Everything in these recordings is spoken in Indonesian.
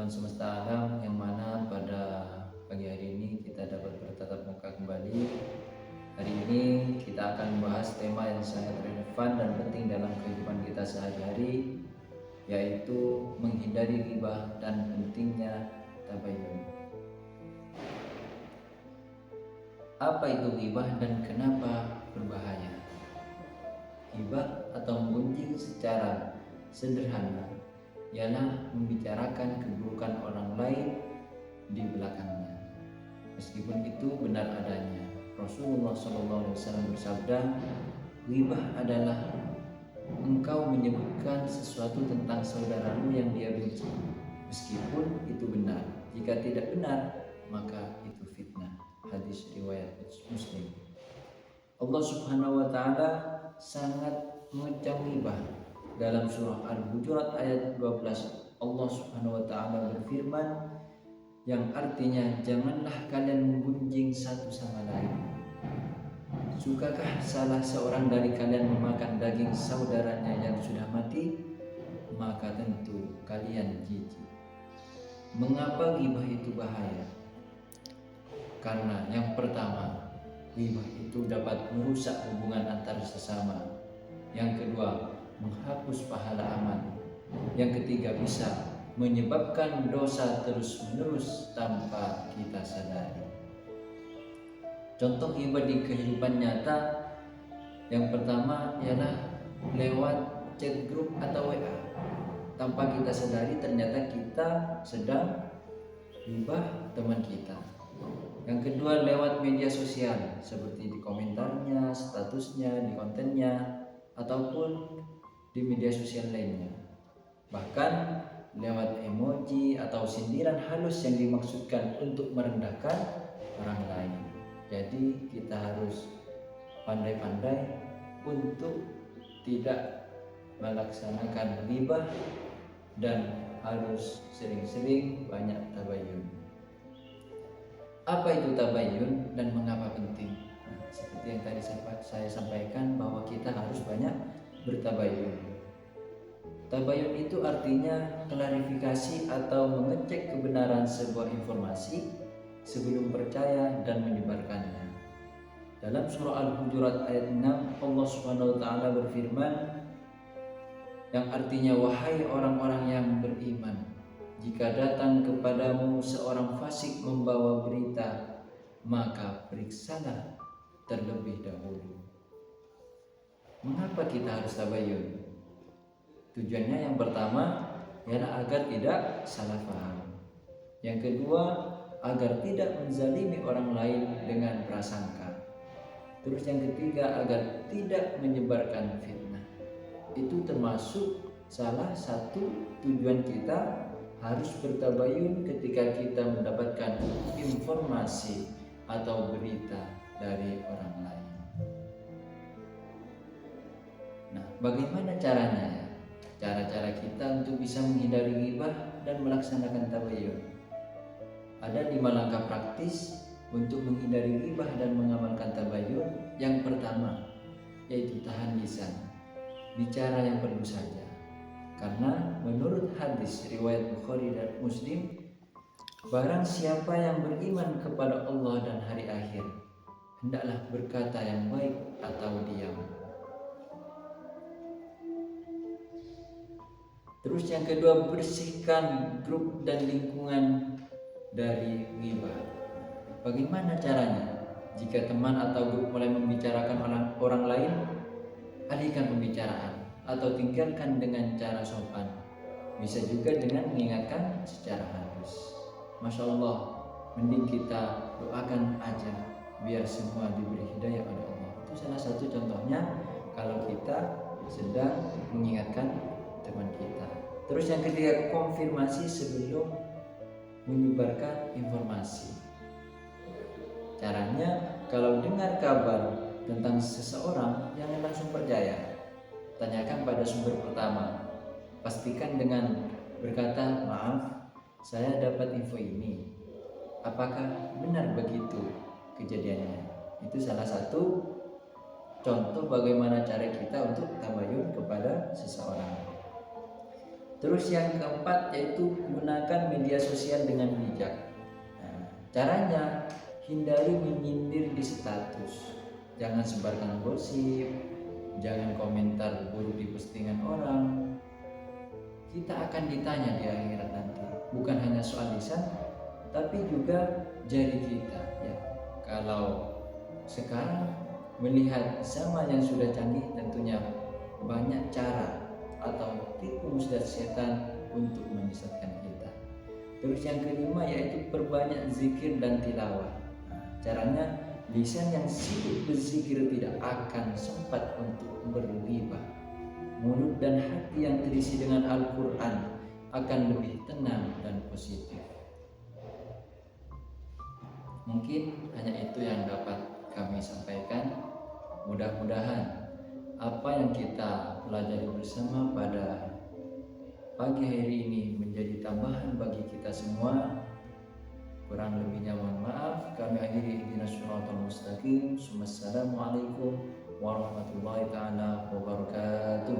Tuhan semesta alam, yang mana pada pagi hari ini kita dapat bertatap muka kembali. Hari ini kita akan membahas tema yang sangat relevan dan penting dalam kehidupan kita sehari-hari, yaitu menghindari ghibah dan pentingnya tabayun. Apa itu ghibah dan kenapa berbahaya? Ghibah atau menggunjing secara sederhana ialah membicarakan keburukan orang lain di belakangnya, meskipun itu benar adanya. Rasulullah SAW bersabda, ghibah adalah engkau menyebutkan sesuatu tentang saudaramu yang dia benci, meskipun itu benar. Jika tidak benar, maka itu fitnah. Hadis riwayat Muslim. Allah Subhanahu wa Ta'ala sangat mengecam ghibah. Dalam surah Al-Hujurat ayat 12, Allah Subhanahu wa Ta'ala berfirman, yang artinya, janganlah kalian menggunjing satu sama lain. Sukakah salah seorang dari kalian memakan daging saudaranya yang sudah mati? Maka tentu kalian jijik. Mengapa ghibah itu bahaya? Karena yang pertama, ghibah itu dapat merusak hubungan antar sesama. Yang kedua, menghapus pahala amal. Yang ketiga, bisa menyebabkan dosa terus-menerus tanpa kita sadari. Contoh ghibah di kehidupan nyata yang pertama ialah lewat chat grup atau WA. Tanpa kita sadari ternyata kita sedang ghibah teman kita. Yang kedua, lewat media sosial seperti di komentarnya, statusnya, di kontennya, ataupun di media sosial lainnya. Bahkan lewat emoji atau sindiran halus yang dimaksudkan untuk merendahkan orang lain. Jadi kita harus pandai-pandai untuk tidak melaksanakan ghibah dan harus sering-sering banyak tabayun. Apa itu tabayun dan mengapa penting? Seperti yang tadi saya sampaikan, bahwa kita harus banyak bertabayun. Tabayun itu artinya klarifikasi atau mengecek kebenaran sebuah informasi sebelum percaya dan menyebarkannya. Dalam surah Al-Hujurat ayat 6, Allah Subhanahu wa Ta'ala berfirman, yang artinya, wahai orang-orang yang beriman, jika datang kepadamu seorang fasik membawa berita, maka periksalah terlebih dahulu. Mengapa kita harus tabayun? Tujuannya yang pertama ialah agar tidak salah paham. Yang kedua, agar tidak menzalimi orang lain dengan prasangka. Terus yang ketiga, agar tidak menyebarkan fitnah. Itu termasuk salah satu tujuan kita harus bertabayun ketika kita mendapatkan informasi atau berita dari orang lain. Nah, bagaimana caranya? Cara-cara kita untuk bisa menghindari ghibah dan melaksanakan tabayun. Ada 5 langkah praktis untuk menghindari ghibah dan mengamalkan tabayun. Yang pertama, yaitu tahan lisan. Bicara yang perlu saja. Karena menurut hadis riwayat Bukhari dan Muslim, barang siapa yang beriman kepada Allah dan hari akhir, hendaklah berkata yang baik atau diam. Terus yang kedua, bersihkan grup dan lingkungan dari ghibah. Bagaimana caranya? Jika teman atau grup mulai membicarakan orang lain, alihkan pembicaraan atau tinggalkan dengan cara sopan. Bisa juga dengan mengingatkan secara halus. Masya Allah, mending kita doakan aja biar semua diberi hidayah oleh Allah. Itu salah satu contohnya kalau kita sedang mengingatkan teman kita. Terus yang ketiga, konfirmasi sebelum menyebarkan informasi. Caranya, kalau dengar kabar tentang seseorang, jangan langsung percaya. Tanyakan pada sumber pertama. Pastikan dengan berkata, maaf, saya dapat info ini. Apakah benar begitu kejadiannya? Itu salah satu contoh bagaimana cara kita untuk tabayun kepada seseorang. Terus yang keempat yaitu gunakan media sosial dengan bijak. Nah, caranya hindari menyindir di status. Jangan sebarkan gosip, jangan komentar buruk di postingan orang. Kita akan ditanya di akhirat nanti, bukan hanya soal lisan, tapi juga jari kita. Ya, kalau sekarang melihat zaman yang sudah canggih, tentunya banyak cara atau tipu muslihat setan untuk menyesatkan kita. Terus yang kelima yaitu perbanyak zikir dan tilawah. Nah, caranya lisan yang sibuk berzikir tidak akan sempat untuk berghibah. Mulut dan hati yang terisi dengan Al-Quran akan lebih tenang dan positif. Mungkin hanya itu yang dapat kami sampaikan. Mudah-mudahan apa yang kita pelajari bersama pada pagi hari ini menjadi tambahan bagi kita semua. Kurang lebihnya mohon maaf. Kami akhiri ihdinas siratal mustaqim. Wassalamualaikum warahmatullahi taala wabarakatuh.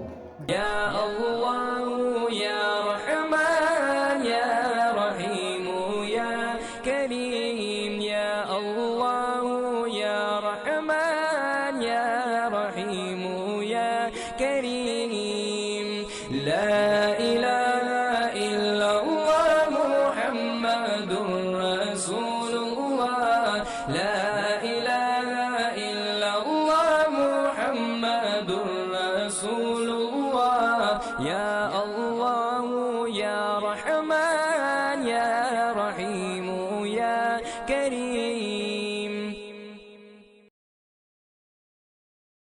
Ya Allah ya Rahman ya Rahim ya Karim, ya Allah ya Rahman ya Rahim ya Karim. La ilaha illallah Muhammadur Rasulullah. La ilaha illallah Muhammadur Rasulullah. Ya Allah ya Rahman ya Rahim ya Karim.